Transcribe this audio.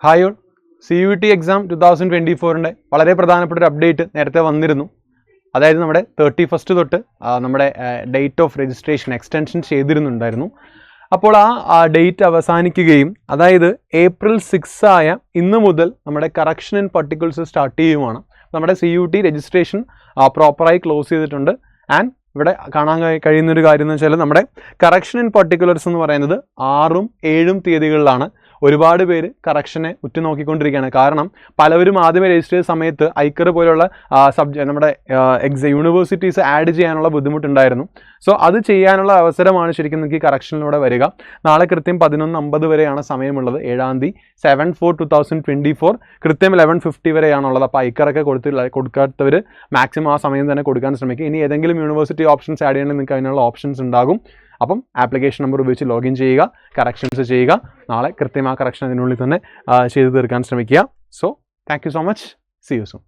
Hi all, CUET exam 2024 വളരെ പ്രധാനപ്പെട്ട ഒരു അപ്ഡേറ്റ് നേരത്തെ വന്നിരുന്നു. അതായത് നമ്മുടെ 31 തൊട്ട് നമ്മുടെ ഡേറ്റ് ഓഫ് രജിസ്ട്രേഷൻ എക്സ്റ്റൻഷൻ ചെയ്തിരുന്നുണ്ടായിരുന്നു. അപ്പോൾ ആ ഡേറ്റ് അവസാനിക്കുകയും അതായത് April 6 ആയ ഇന്ന് മുതൽ നമ്മുടെ കറക്ഷൻ ഇൻ പർട്ടിക്കിൾസ് സ്റ്റാർട്ട് ചെയ്യുവാണ്. നമ്മുടെ CUET രജിസ്ട്രേഷൻ പ്രോപ്പറായി ക്ലോസ് ചെയ്തിട്ടുണ്ട്. ആൻഡ് ഇവിടെ കാണാൻ കഴിയുന്നൊരു കാര്യം എന്ന് വെച്ചാൽ നമ്മുടെ കറക്ഷൻ ഇൻ പർട്ടിക്കുലർസ് എന്ന് പറയുന്നത് 6ഉം 7ഉം തീയതികളിലാണ്. ഒരുപാട് പേര് കറക്ഷനെ ഉറ്റുനോക്കിക്കൊണ്ടിരിക്കുകയാണ്. കാരണം പലവരും ആദ്യമേ രജിസ്റ്റർ ചെയ്ത സമയത്ത് ഐക്കർ പോലുള്ള നമ്മുടെ യൂണിവേഴ്സിറ്റീസ് ആഡ് ചെയ്യാനുള്ള ബുദ്ധിമുട്ടുണ്ടായിരുന്നു. സോ അത് ചെയ്യാനുള്ള അവസരമാണ് ശരിക്കും നിങ്ങൾക്ക് ഈ കറക്ഷനിലൂടെ വരിക. നാളെ കൃത്യം 11:50 വരെയാണ് സമയമുള്ളത്. 7-ാം തീയതി 7/4/2024 കൃത്യം 11:50 വരെയാണുള്ളത്. അപ്പോൾ ഐക്കറൊക്കെ കൊടുക്കാത്തവർ മാക്സിമം ആ സമയം തന്നെ കൊടുക്കാൻ ശ്രമിക്കുക. ഇനി ഏതെങ്കിലും യൂണിവേഴ്സിറ്റി ഓപ്ഷൻസ് ആഡ് ചെയ്യണമെങ്കിൽ നിങ്ങൾക്ക് അതിനുള്ള ഓപ്ഷൻസ് ഉണ്ടാകും. അപ്പം ആപ്ലിക്കേഷൻ നമ്പർ ഉപയോഗിച്ച് ലോഗിൻ ചെയ്യുക, കറക്ഷൻസ് ചെയ്യുക. നാളെ കൃത്യമായ കറക്ഷൻ അതിനുള്ളിൽ തന്നെ ചെയ്തു തീർക്കാൻ ശ്രമിക്കുക. So thank you so much. See you soon.